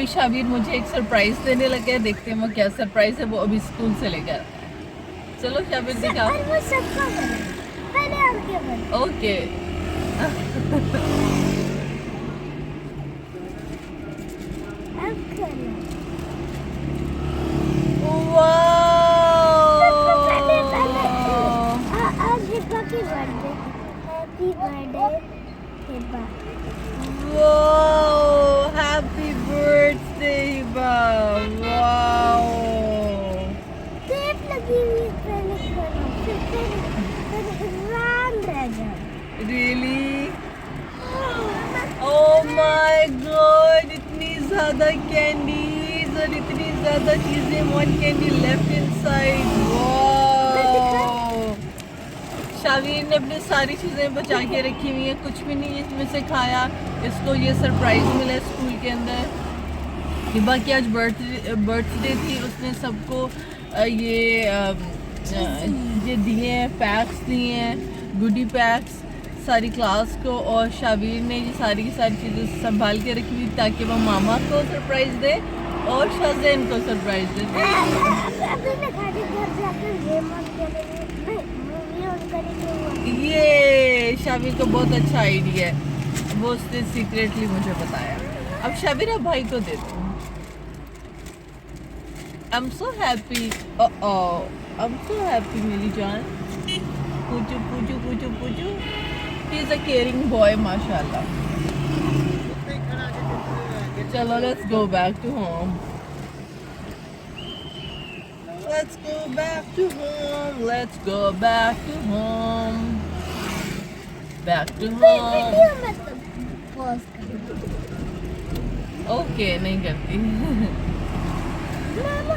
शाबिर मुझे एक सरप्राइज देने लगे हैं, देखते हैं वो क्या सरप्राइज है, वो अभी स्कूल से लेकर आया है। चलो शाबिर दिखाओ। और वो सबका बना, पहले आपके बना। ओके। अब करना। सबसे पहले आज हिब्बा की बर्थडे। हैप्पी बर्थडे हिब्बा। Wow! Happy birthday, Bob! Wow! Tape लगी हुई है, पहले करो, फिर इमरान रह जाए। Really? Oh my God! इतनी ज़्यादा कैंडीज और इतनी ज़्यादा चीज़ें, one candy left inside. Wow! Shavir ने अपनी सारी चीज़ें बचा के रखी हुई हैं, कुछ भी नहीं इसमें से खाया। इसको ये सरप्राइज़ मिला है स्कूल के अंदर। हिबा की आज बर्थडे थी, उसने सबको ये दिए हैं, पैक्स दिए हैं, गुडी पैक्स सारी क्लास को। और शावीर ने ये सारी की सारी चीज़ें संभाल के रखी हुई ताकि वो मामा को सरप्राइज़ दे और शाज़ेन को सरप्राइज़ दे। अभी मैं खाली घर जाकर गेम ऑन करेंगे, मूवी ऑन करेंगे। ये शाबिर को बहुत अच्छा आइडिया है, वो उसने सीक्रेटली मुझे बताया। अब शाबिर अब भाई को दे दो। I am so happy. I am so happy मेरी जान। पूजू पूजू पूजू पूजू। He is a caring boy माशाल्लाह। चलो let's go back to home. Let's go back to home. Let's go back to home. Back to home. Video में तो पॉज कर। Okay, नहीं करती। मामा, ओ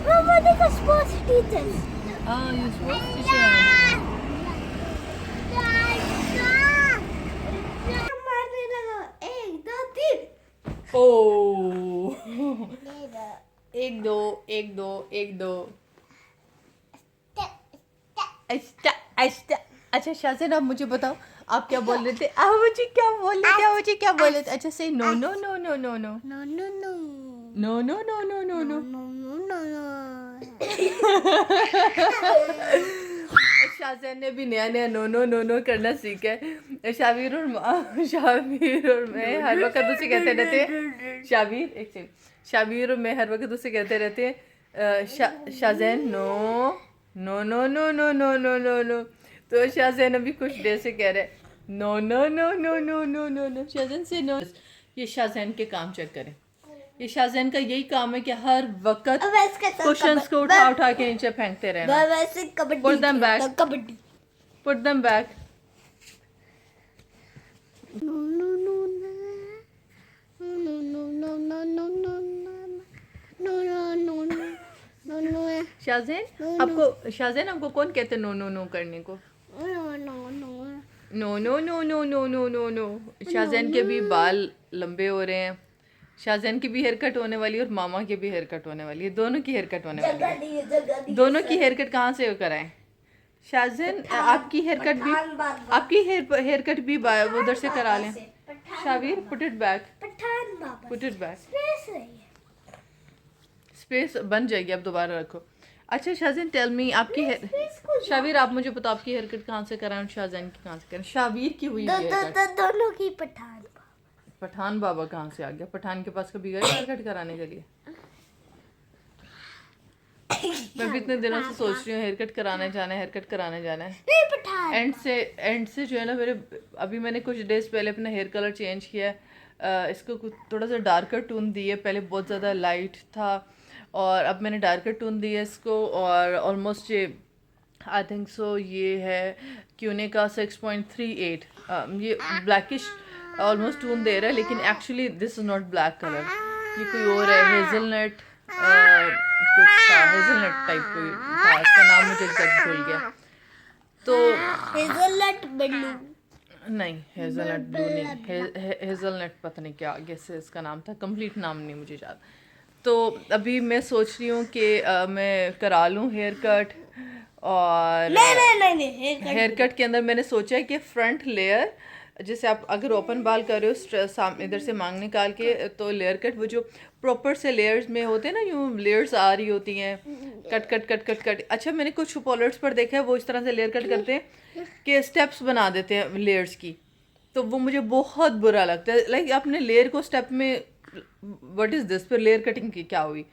मामा देखो sports teachers. Ah, you supposed to share. मारने लगा, 1 2 3। Oh. एक दो एक दो एक दो। अच्छा अच्छा अच्छा शाज़ेन, आप मुझे बताओ आप क्या बोल रहे थे? आप मुझे क्या बोल रहे थे? आप मुझे क्या बोल रहे थे? अच्छा से no no no no no no no no no no no no no no no. No no no. Shazen ने भी नया नया नो नो नो नो करना सीखा है। शाबीर और मैं हर वक्त उसे कहते रहते हैं। शाबीर एक सेकंड। शाबीर और मैं हर वक्त उसे कहते रहते हैं Shazen no no no no no no no no no. तो शाज़ेन अभी कुछ देर से कह रहे हैं no no no no no no no no. Shazen से नो। ये शाज़ेन के काम चेक करें। ये शाज़ेन का यही काम है कि हर वक्त क्वेश्चंस को उठा उठा के नीचे फेंकते रहना। वैसे कबड्डी Put them back. खेलता, kabaddi. Put them back. No no no no no no no no no no no no no Shazen आपको कौन कहते नो नो नो करने को? No no no no no no no no no no no. Shazen के भी बाल लंबे हो रहे हैं। शाज़ेन की भी हेयर कट होने वाली है और मामा की भी हेयर कट होने वाली है। दोनों की हेयर कट होने वाली है। दोनों की हेयर कट कहाँ से कराएं? शाज़ेन आपकी हेयर कट भी वो उधर से करा लें। Shabir put it back. Pathan Baba put it back. Space रही है। स्पेस बन जाएगी, अब दोबारा रखो। अच्छा शाज़ेन टेल मी आपकी शाबीर आप मुझे बताओ आपकी हेयर कट कहाँ से कराएं? शाज़ेन की कहाँ से कराएं? शाबीर की हुई हेयर कट। दोनों की पठान बाबा। पठान बाबा कहाँ से आ गया? पठान के पास कभी गए हेयर कट कराने के लिए? मैं भी इतने दिनों से सोच रही हूँ हेयर कट कराने जाना है, हेयर कट कराने जाना है। नहीं पठान। एंड से जो है ना मेरे अभी मैंने कुछ डेज पहले अपना हेयर कलर चेंज किया है। इसको थोड़ा सा डार्कर टोन दी है। पहले बहुत ज़्यादा लाइट था और अब मैंने डार्कर टोन दिया है इसको। और ऑलमोस्ट ये आई थिंक सो ये है क्यूने का 6.38। ये ब्लैकिश ऑलमोस्ट टोन दे रहा है, लेकिन actually this is not black colour. ये कोई और है, हेजलनट कुछ था, हेजलनट टाइप कोई था, इसका नाम मुझे एग्जैक्ट भूल गया। तो हेजलनट ब्लू नहीं, हेजलनट ब्लू नहीं, हेजलनट पता नहीं क्या आगे से इसका नाम था, कंप्लीट नाम नहीं मुझे याद। तो अभी मैं सोच रही हूँ कि मैं करा लूँ हेयर कट। और नहीं हेयर कट के अंदर मैंने सोचा है कि फ्रंट लेयर जैसे आप अगर ओपन बाल कर रहे हो इधर से मांग निकाल के, तो लेयर कट वो जो प्रॉपर से लेयर्स में होते हैं ना, यूँ लेयर्स आ रही होती हैं, cut cut cut cut cut. अच्छा, मैंने कुछ पॉलर्स पर देखा है वो इस तरह से लेयर कट करते हैं कि स्टेप्स बना देते हैं लेयर्स की, तो वो मुझे बहुत बुरा लगता है। लाइक आपने लेयर को स्टेप में, व्हाट इज़ दिस, फिर लेयर कटिंग की क्या हुई?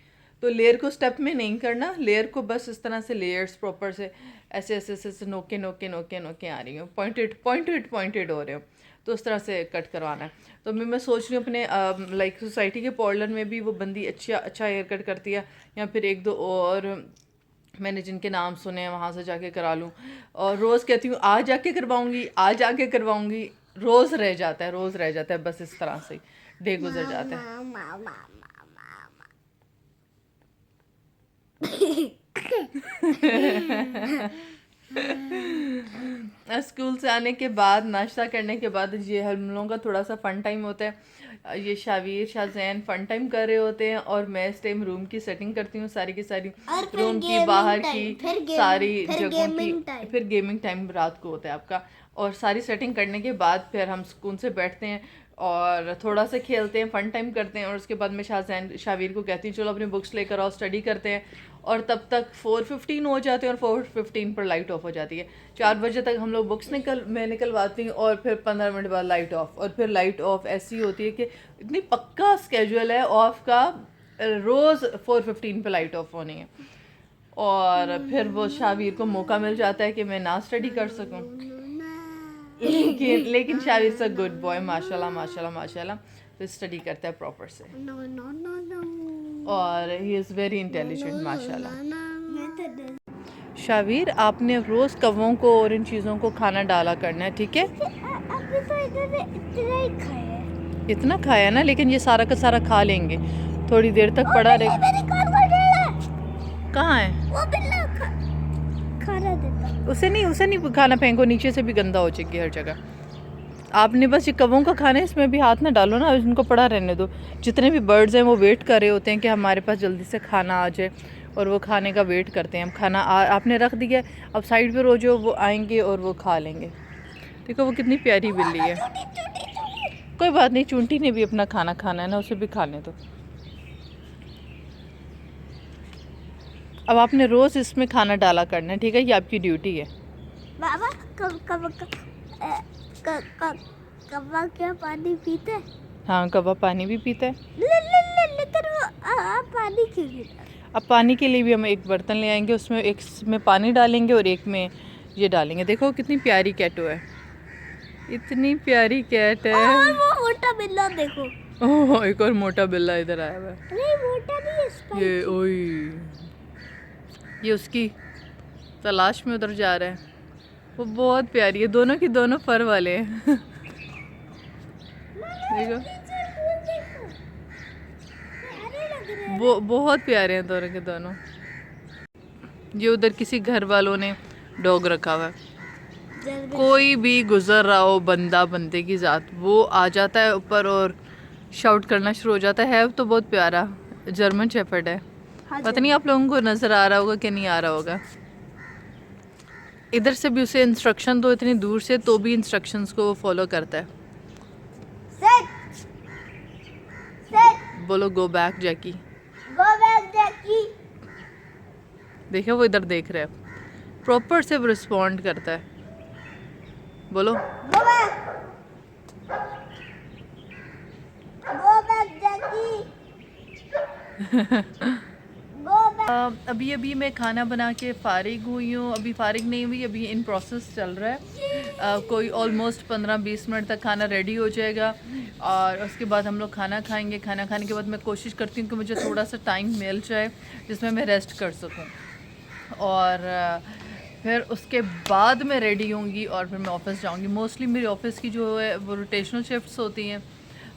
तो लेयर को स्टेप में नहीं करना, लेयर को बस इस तरह से लेयर्स प्रॉपर से ऐसे ऐसे ऐसे नोके नोके नोके नोके आ रही हो, पॉइंटेड पॉइंटेड पॉइंटेड हो रहे हो, तो उस तरह से कट करवाना है। तो मैं सोच रही हूँ अपने लाइक सोसाइटी के पार्लर में भी वो बंदी अच्छा हेयर कट करती है, या फिर एक दो और मैंने जिनके नाम सुने हैं वहाँ से जाके करा लूँ। और रोज़ कहती हूँ आज जाके करवाऊँगी, आज जाके करवाऊँगी, रोज़ रह जाता है, रोज़ रह जाता है, बस इस तरह से डे गुजर जाता है। स्कूल से आने के बाद नाश्ता करने के बाद ये हम लोगों का थोड़ा सा फ़न टाइम होता है। ये शावीर शाहजैन फ़न टाइम कर रहे होते हैं और मैं इस टाइम रूम की सेटिंग करती हूँ, सारी की सारी रूम की, बाहर की सारी जगहों की। फिर गेमिंग टाइम रात को होता है आपका, और सारी सेटिंग करने के बाद फिर हम सुकून से बैठते हैं और थोड़ा सा खेलते हैं, फ़न टाइम करते हैं। और उसके बाद मैं शावीर को कहती हूँ चलो अपनी बुक्स लेकर आओ, स्टडी करते हैं। और तब तक 4:15 हो जाते हैं और 4:15 पर लाइट ऑफ हो जाती है। 4 बजे तक हम लोग बुक्स मैं निकलवाती हूँ और फिर 15 मिनट बाद लाइट ऑफ, और फिर लाइट ऑफ ऐसी होती है कि इतनी पक्का स्केजुअल है ऑफ का, रोज़ 4:15 पर लाइट ऑफ होनी है। और फिर वो शावीर को मौका मिल जाता है कि मैं ना स्टडी कर सकूँ, लेकिन शावीर से गुड बॉय, माशाल्लाह माशाल्लाह माशाल्लाह, तो स्टडी करता है प्रॉपर से, और ही इज़ वेरी इंटेलिजेंट माशाल्लाह। शावीर, आपने रोज़ कौवों को और इन चीज़ों को खाना डाला करना है, ठीक है? अभी तो इधर इतना ही खाया है। इतना खाया ना, लेकिन ये सारा का सारा खा लेंगे, थोड़ी देर तक पड़ा रहे। कहाँ है वो बिल्ला खाना देता। उसे नहीं खाना फेंको, नीचे से भी गंदा हो जाएगी हर जगह। आपने बस ये कौवों का खाना है, इसमें भी हाथ ना डालो ना, इनको पड़ा रहने दो। जितने भी बर्ड्स हैं वो वेट कर रहे होते हैं कि हमारे पास जल्दी से खाना आ जाए, और वो खाने का वेट करते हैं। हम खाना आपने रख दिया, अब साइड पे रोजो वो आएंगे और वो खा लेंगे। देखो वो कितनी प्यारी बिल्ली है। कोई बात नहीं, चूंटी ने भी अपना खाना खाना है ना, उसे भी खाने दो। अब आपने रोज़ इसमें खाना डाला करना है, ठीक है? ये आपकी ड्यूटी है। बाबा कौवा क्या पानी पीते? हाँ, कौवा पानी भी पीता है। लेकिन वो पानी क्यों पीता? अब पानी के लिए भी हम एक बर्तन ले आएंगे, उसमें एक में पानी डालेंगे और एक में ये डालेंगे। देखो कितनी प्यारी कैटो है, इतनी प्यारी कैट है। और वो मोटा बिल्ला देखो। ओह, एक और मोटा बिल्ला इधर आया हुआ है। नहीं मोटा नहीं, स्पाइसी। ये ओई, ये उसकी तलाश में उधर जा रहा है। वो बहुत प्यारी है, दोनों की दोनों फर वाले हैं। देखो वो बहुत प्यारे हैं दोनों के दोनों। ये उधर किसी घर वालों ने डॉग रखा हुआ है। कोई भी गुजर रहा हो, बंदा बंदे की जात, वो आ जाता है ऊपर और शाउट करना शुरू हो जाता है। तो बहुत प्यारा जर्मन शेफर्ड है। पता नहीं आप लोगों को नज़र आ रहा होगा कि नहीं आ रहा होगा। इधर से भी उसे इंस्ट्रक्शन दो इतनी दूर से, तो भी इंस्ट्रक्शंस को वो फॉलो करता है। बोलो गो बैक जैकी। गो बैक जैकी। देखो वो इधर देख रहा है, प्रॉपर से रिस्पॉन्ड करता है। बोलो गो बैक जैकी। अभी मैं खाना बना के फ़ारिग हुई हूँ। अभी फ़ारिग नहीं हुई, अभी इन प्रोसेस चल रहा है। कोई ऑलमोस्ट 15-20 मिनट तक खाना रेडी हो जाएगा, और उसके बाद हम लोग खाना खाएंगे। खाना खाने के बाद मैं कोशिश करती हूँ कि मुझे थोड़ा सा टाइम मिल जाए जिसमें मैं रेस्ट कर सकूँ, और फिर उसके बाद मैं रेडी होंगी और फिर मैं ऑफ़िस जाऊँगी। मोस्टली मेरी ऑफ़िस की जो है वो रोटेशनल शिफ्ट्स होती हैं,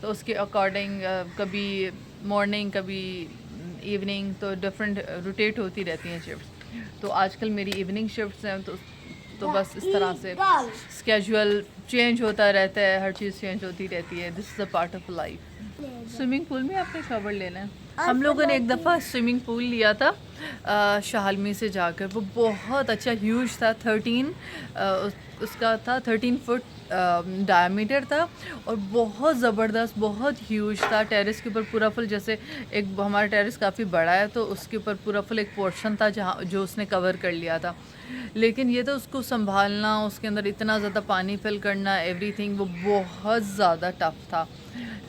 तो उसके अकॉर्डिंग कभी मॉर्निंग कभी इवनिंग, तो डिफरेंट रोटेट होती रहती हैं शिफ्ट्स। तो आजकल मेरी इवनिंग शिफ्ट्स हैं, तो बस इस तरह से स्केजुअल चेंज होता रहता है, हर चीज़ चेंज होती रहती है। This is a part of life. Swimming pool में आपने शॉवर लेना है। हम लोगों ने एक दफ़ा स्विमिंग पूल लिया था शाहलमी से जाकर। वो बहुत अच्छा ह्यूज था, 13 फुट डायमीटर था और बहुत ज़बरदस्त, बहुत ह्यूज था। टेरेस के ऊपर पूरा फुल, जैसे एक हमारा टेरेस काफ़ी बड़ा है तो उसके ऊपर पूरा फुल एक पोर्शन था जहाँ जो उसने कवर कर लिया था। लेकिन ये तो उसको संभालना, उसके अंदर इतना ज़्यादा पानी फिल करना, एवरीथिंग, वो बहुत ज़्यादा टफ था।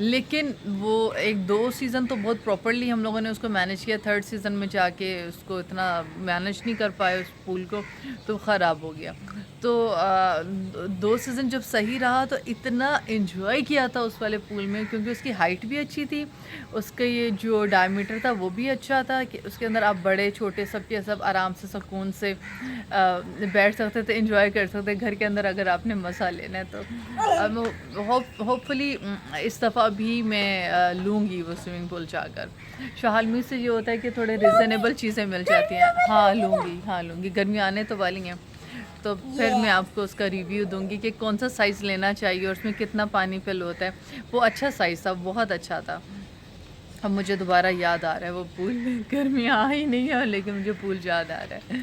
लेकिन वो 1-2 सीज़न तो बहुत प्रॉपर्ली हम लोगों ने उसको मैनेज किया। थर्ड सीज़न में जाके उसको इतना मैनेज नहीं कर पाए उस पूल को, तो ख़राब हो गया। तो 2 सीज़न जब सही रहा तो इतना एंजॉय किया था उस वाले पूल में, क्योंकि उसकी हाइट भी अच्छी थी, उसका ये जो डायमीटर था वो भी अच्छा था कि उसके अंदर आप बड़े छोटे सब के सब आराम से सुकून से बैठ सकते थे, एंजॉय कर सकते घर के अंदर अगर आपने मज़ा लेना है तो। होपफुली इस दफ़ा भी मैं लूँगी वो स्विमिंग पूल जाकर। शाहलमी से ये होता है कि थोड़े रिजनेबल चीज़ें मिल जाती हैं। हाँ लूँगी, हाँ लूँगी, गर्मी आने तो वाली हैं तो फिर मैं आपको उसका रिव्यू दूंगी कि कौन सा साइज़ लेना चाहिए और उसमें कितना पानी फिल होता है। वो अच्छा साइज़ था, बहुत अच्छा था। अब मुझे दोबारा याद आ रहा है वो पूल, गर्मी आ ही नहीं है लेकिन मुझे पूल याद आ रहा है।